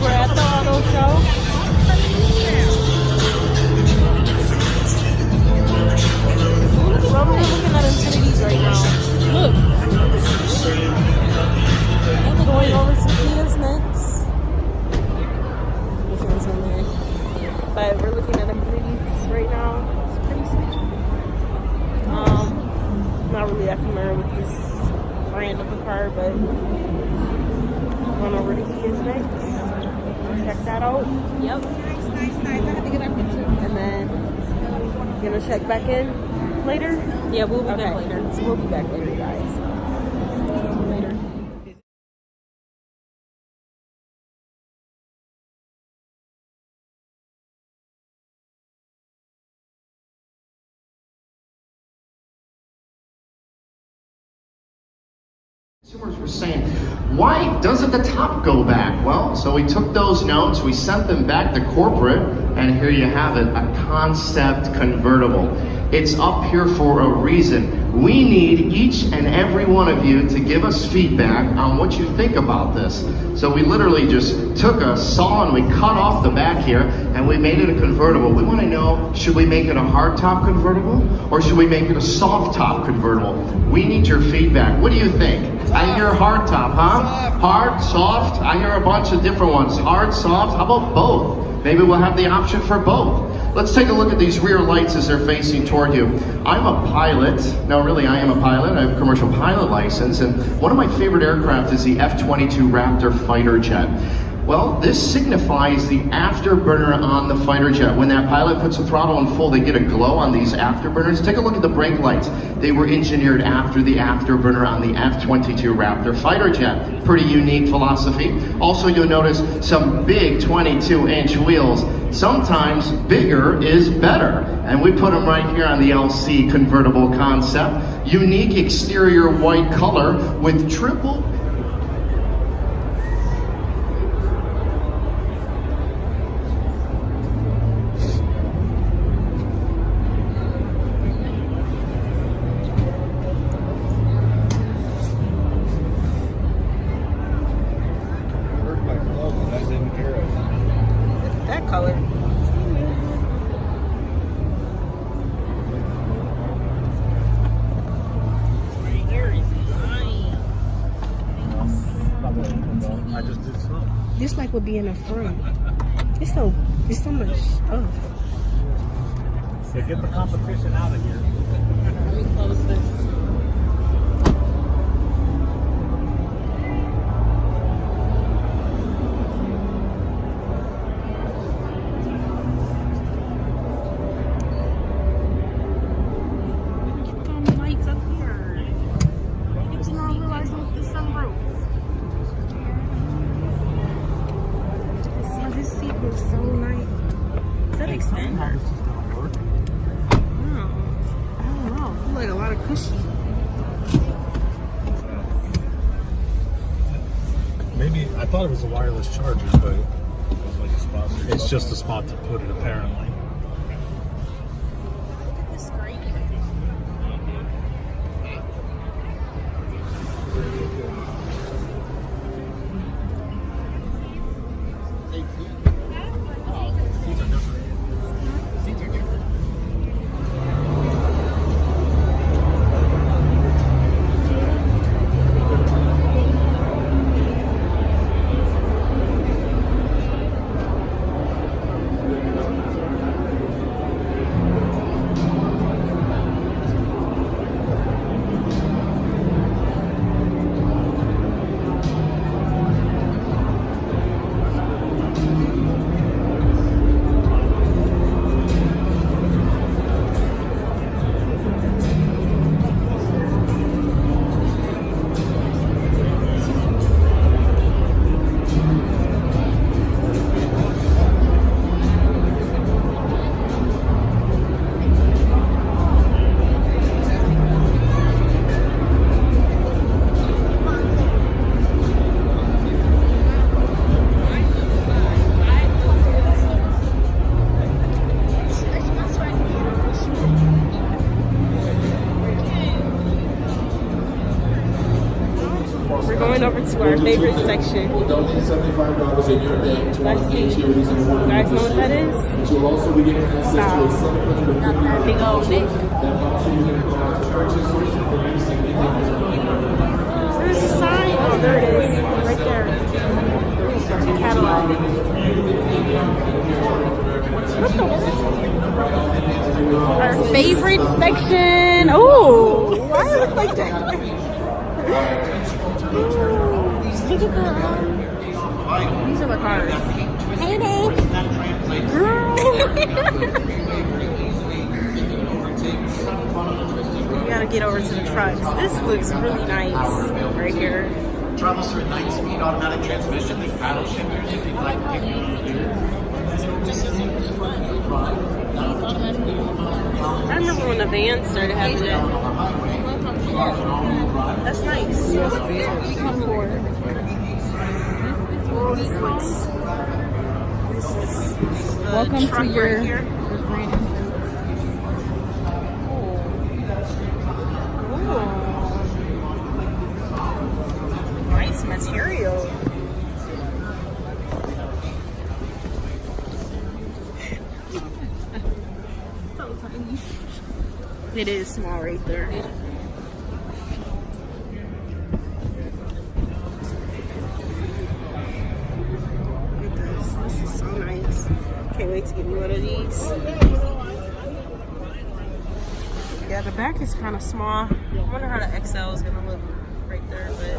We're at the auto show. We're looking at Infinities right now. Look. We're going over to Kia's next. This one's in there. But we're looking at Infinities right now. It's pretty sweet. Not really that familiar with this brand of a car, but going over to Kia's next. Check that out. Yep. Nice. I have to get our picture. And then you're gonna check back in later? Yeah, we'll be back later. So we'll be back later, guys. See you later. Consumers were saying, why doesn't the top go back? Well, so we took those notes, we sent them back to corporate, and here you have it, a concept convertible. It's up here for a reason. We need each and every one of you to give us feedback on what you think about this. So we literally just took a saw and we cut off the back here and we made it a convertible. We want to know, should we make it a hard top convertible or should we make it a soft top convertible? We need your feedback. What do you think? I hear hard top, huh? Hard, soft. I hear a bunch of different ones. Hard, soft. How about both? Maybe we'll have the option for both. Let's take a look at these rear lights as they're facing toward you. I'm a pilot. No, really, I am a pilot. I have a commercial pilot license, and one of my favorite aircraft is the F-22 Raptor fighter jet. Well, this signifies the afterburner on the fighter jet. When that pilot puts the throttle in full, they get a glow on these afterburners. Take a look at the brake lights. They were engineered after the afterburner on the F-22 Raptor fighter jet. Pretty unique philosophy. Also, you'll notice some big 22-inch wheels. Sometimes bigger is better. And we put them right here on the LC convertible concept. Unique exterior white color with triple that color. I just did some. This like would be in the front. It's so much stuff. So get the competition out of here. Let me close this. So nice. Is that extend? I don't know. I feel like a lot of cushion. Maybe I thought it was a wireless charger, but it's just a spot to put it apparently. Look at this screen. to our favorite section. Let's see. You guys know what that is? Stop. Not that big old Nick. There's a sign. Oh, there it is. Right there. Cadillac. What the? Our favorite section. Oh, why does it look like that? Look at that. These are the cars. Hey, babe. Girl. We gotta get over to the trucks. This looks really nice right here. Travels through a 9-speed automatic transmission with paddle shifters if you'd like to take you I remember when the van started having that. That's nice. Come forward. Oh, this looks. This is Welcome to your right here. grand entrance. Nice material. So tiny. It is small right there. Look at this. This is so nice. Can't wait to get me one of these. Yeah, the back is kind of small. I wonder how the XL is gonna look right there, but.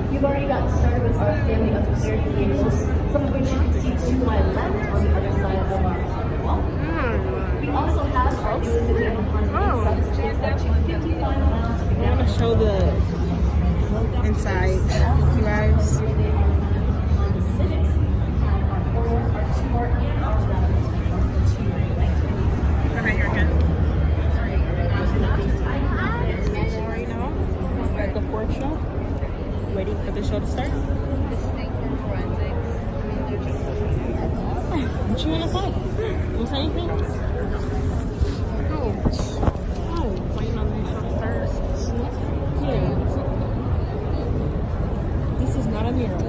You've already gotten started with our family of prepared vehicles, some of which you can see to my left on the other side of our wall. We also have our newest vehicle substance at 250 I want to show the inside, you guys. Right here again. Right now, we're at the Ford show, waiting for the show to start. This thing for forensics. What you gonna say? You wanna say anything? Oh, waiting on the show to start. Yeah. This is not a mirror.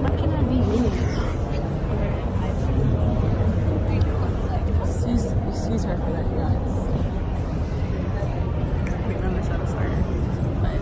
What can I be meaning? Excuse her for that, you guys. Waiting on the show to start. But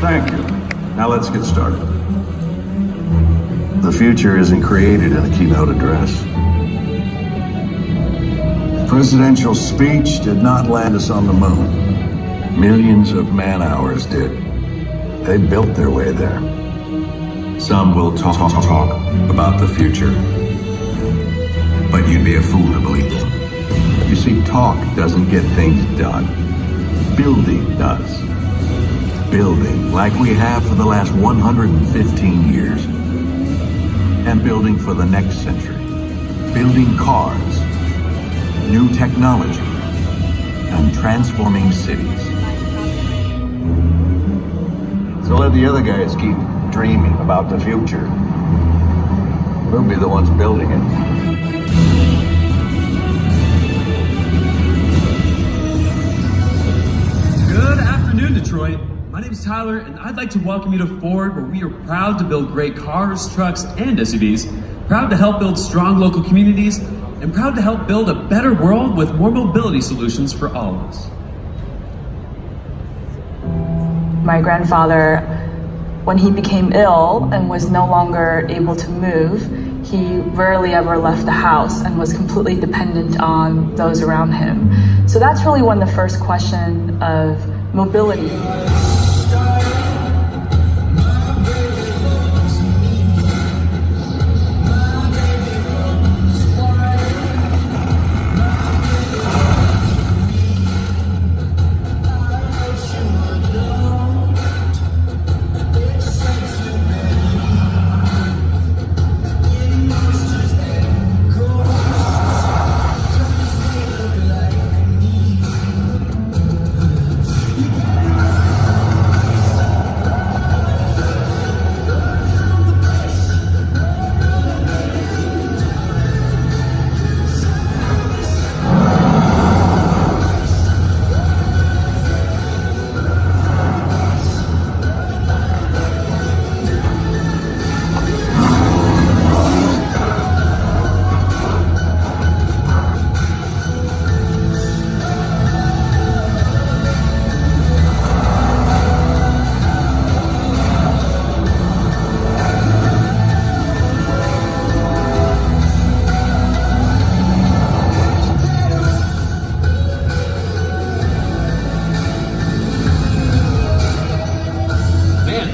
Thank you. Now let's get started. The future isn't created in a keynote address. The presidential speech did not land us on the moon. Millions of man-hours did. They built their way there. Some will talk about the future. but you'd be a fool to believe them. You see, talk doesn't get things done. Building does. Building like we have for the last 115 years. And building for the next century. Building cars, new technology, and transforming cities. So let the other guys keep dreaming about the future. We'll be the ones building it. Good afternoon, Detroit. My name is Tyler, and I'd like to welcome you to Ford, where we are proud to build great cars, trucks, and SUVs, proud to help build strong local communities, and proud to help build a better world with more mobility solutions for all of us. My grandfather, when he became ill and was no longer able to move, he rarely ever left the house and was completely dependent on those around him. So that's really when the first question of mobility.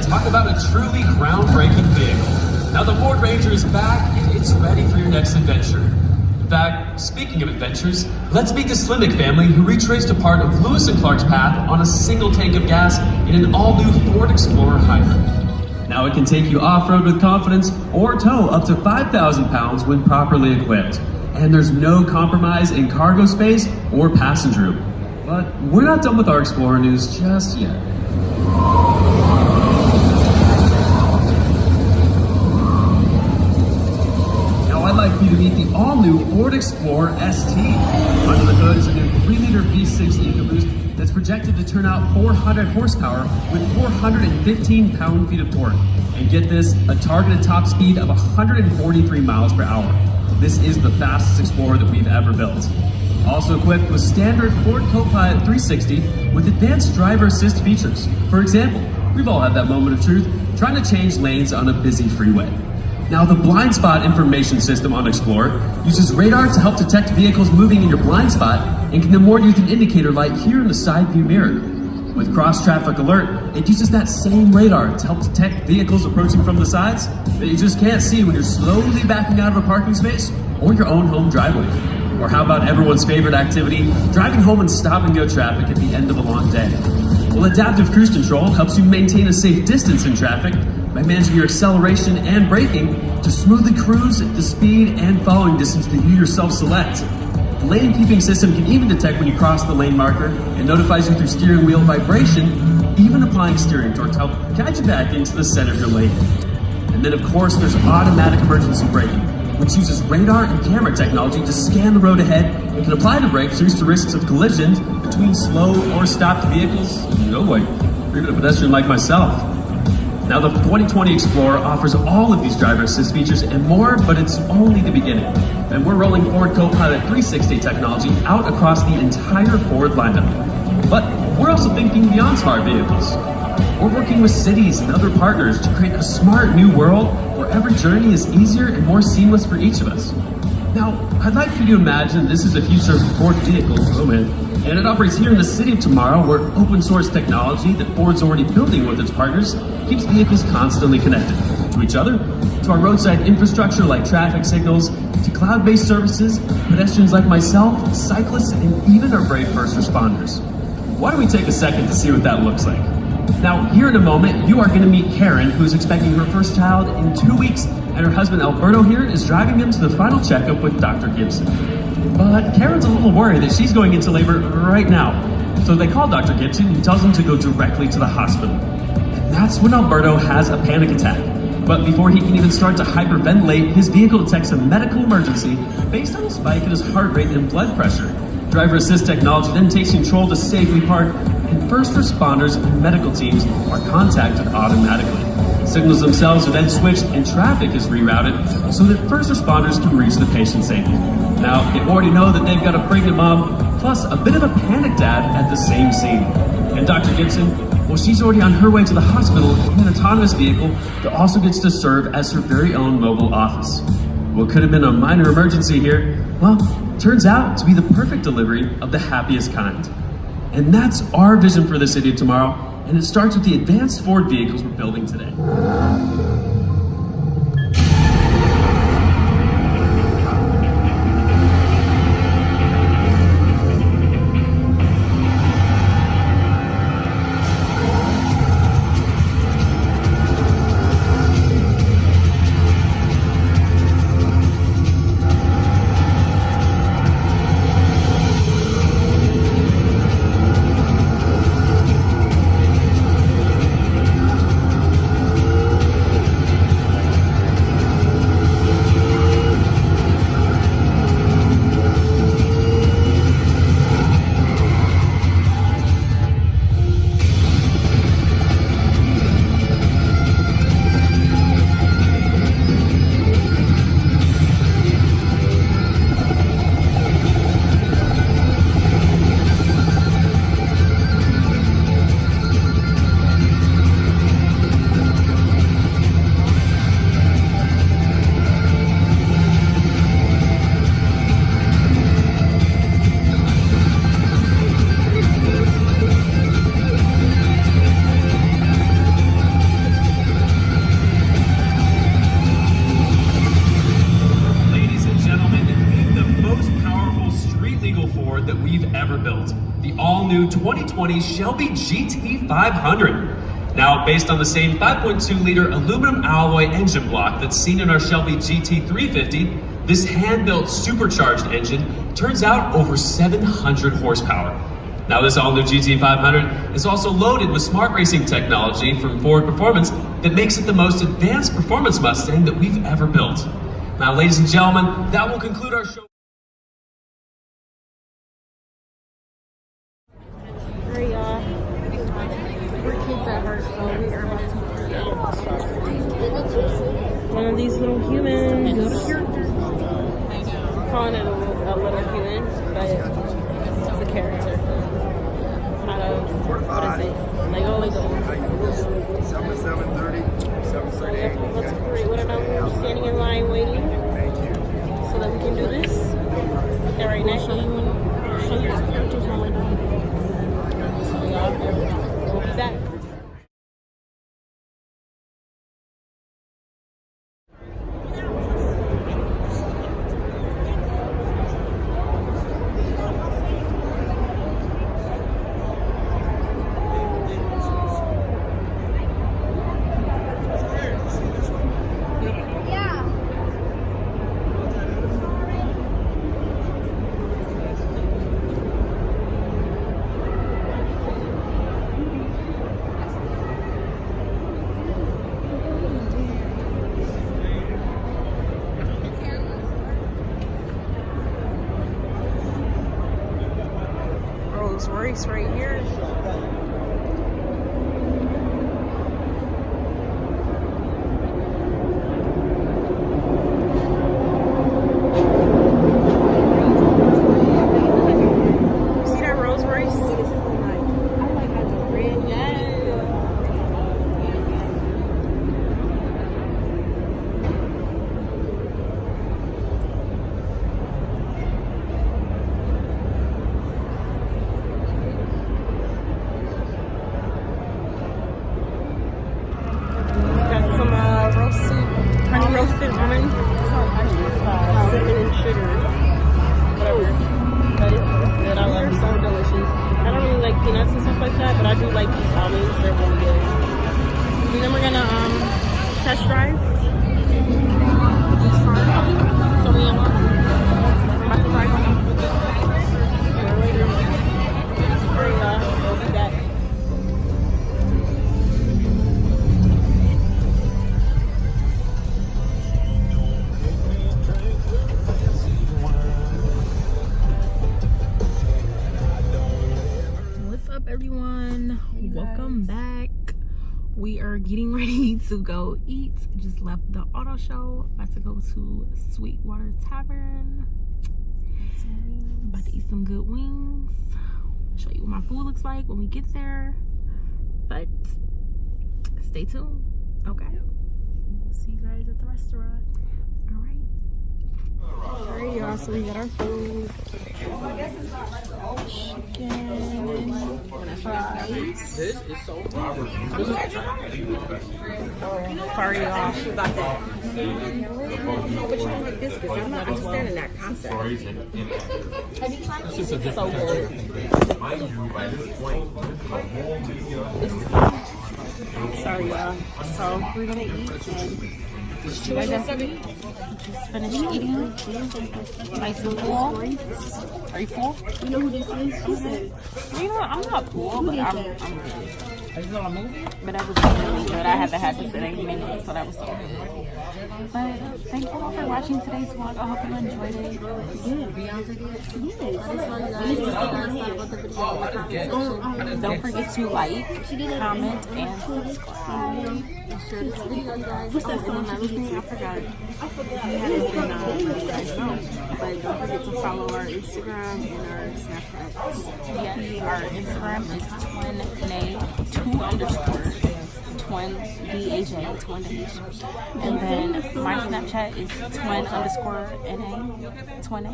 Talk about a truly groundbreaking vehicle. Now the Ford Ranger is back and it's ready for your next adventure. In fact, speaking of adventures, let's meet the Slimmick family who retraced a part of Lewis and Clark's path on a single tank of gas in an all-new Ford Explorer Hybrid. Now it can take you off-road with confidence or tow up to 5,000 pounds when properly equipped. And there's no compromise in cargo space or passenger room. But we're not done with our Explorer news just yet. I'd like for you to meet the all-new Ford Explorer ST. Under the hood is a new 3-liter V6 EcoBoost that's projected to turn out 400 horsepower with 415 pound-feet of torque. And get this, a targeted top speed of 143 miles per hour. This is the fastest Explorer that we've ever built. Also equipped with standard Ford Copilot 360 with advanced driver assist features. For example, we've all had that moment of truth, trying to change lanes on a busy freeway. Now, the blind spot information system on Explorer uses radar to help detect vehicles moving in your blind spot and can award you with an indicator light here in the side view mirror. With cross-traffic alert, it uses that same radar to help detect vehicles approaching from the sides that you just can't see when you're slowly backing out of a parking space or your own home driveway. Or how about everyone's favorite activity, driving home in stop-and-go traffic at the end of a long day? Well, Adaptive Cruise Control helps you maintain a safe distance in traffic by managing your acceleration and braking to smoothly cruise at the speed and following distance that you yourself select. The lane keeping system can even detect when you cross the lane marker and notifies you through steering wheel vibration, even applying steering torque to help guide you back into the center of your lane. And then of course there's automatic emergency braking, which uses radar and camera technology to scan the road ahead and can apply the brakes to reduce the risks of collisions between slow or stopped vehicles, or even a pedestrian like myself. Now the 2020 Explorer offers all of these driver assist features and more, but it's only the beginning. And we're rolling Ford Copilot 360 technology out across the entire Ford lineup. But we're also thinking beyond smart vehicles. We're working with cities and other partners to create a smart new world where every journey is easier and more seamless for each of us. Now, I'd like for you to imagine this is the future of Ford vehicles, and it operates here in the city of tomorrow where open source technology that Ford's already building with its partners keeps vehicles constantly connected to each other, to our roadside infrastructure like traffic signals, to cloud-based services, pedestrians like myself, cyclists, and even our brave first responders. Why don't we take a second to see what that looks like? Now, here in a moment, you are going to meet Karen, who's expecting her first child in 2 weeks, and her husband Alberto here is driving them to the final checkup with Dr. Gibson. But Karen's a little worried that she's going into labor right now. So they call Dr. Gibson, who tells them to go directly to the hospital. And that's when Alberto has a panic attack. But before he can even start to hyperventilate, his vehicle detects a medical emergency based on a spike in his heart rate and blood pressure. Driver assist technology then takes control to safely park, and first responders and medical teams are contacted automatically. Signals themselves are then switched and traffic is rerouted so that first responders can reach the patient safely. Now, they already know that they've got a pregnant mom, plus a bit of a panicked dad at the same scene. And Dr. Gibson, well, she's already on her way to the hospital in an autonomous vehicle that also gets to serve as her very own mobile office. What could have been a minor emergency here, well, turns out to be the perfect delivery of the happiest kind. And that's our vision for the city of tomorrow, and it starts with the advanced Ford vehicles we're building today. that we've ever built, the all-new 2020 Shelby GT500. Now, based on the same 5.2-liter aluminum alloy engine block that's seen in our Shelby GT350, this hand-built supercharged engine turns out over 700 horsepower. Now, this all-new GT500 is also loaded with smart racing technology from Ford Performance that makes it the most advanced performance Mustang that we've ever built. Now, ladies and gentlemen, that will conclude our show. Hey y'all, we're kids at heart, so we are about to create one of these little humans. I'm calling it a little human, but it's a character out of, what is it, Lego. 7:30, 7:38. Let's create one of them. We're standing in line waiting so that we can do this. Okay, right now, show you the characters when we're done. We'll be back. Rolls Royce right here. See that Rolls Royce? peanuts and stuff like that, but I do like these almonds. They're really good. And then we're gonna test drive these cars. So we unlock. I'm about to drive one. So we're waiting. We'll be back. What's up, everyone? Welcome back. We are getting ready to go eat. Just left the auto show. About to go to Sweetwater Tavern. About to eat some good wings. Show you what my food looks like when we get there. But stay tuned. Okay. We'll see you guys at the restaurant. All right. Alright, y'all, so we got our food. Chicken, fries. Sorry, y'all. About that. But you don't like biscuits. I'm not understanding that concept. Have you tried this? It's so good. Sorry, y'all. So we're gonna eat. Just finished eating. Nice and full. Are you full? You know who this is? You know what? I'm not full, but I'm good. Are you on a movie? But that was really good. I haven't had this in a minute, so that was so good. But thank you all for watching today's vlog. I hope you enjoyed it. Don't forget to like, comment, and subscribe. Share this video, guys. What's that? And another thing I forgot. We haven't been but don't forget to follow our Instagram and our Snapchat. Yes, our Instagram is twin_DAJ, twin DAJ. And then my Snapchat is twin_NA, twin A.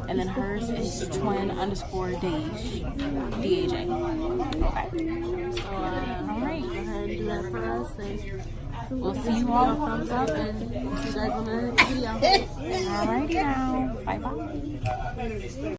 And then hers is twin_DAJ. Okay. So, alright, go ahead and do that for us. And we'll see you all. Thumbs up and see you guys on the next video. Alrighty now. Bye bye.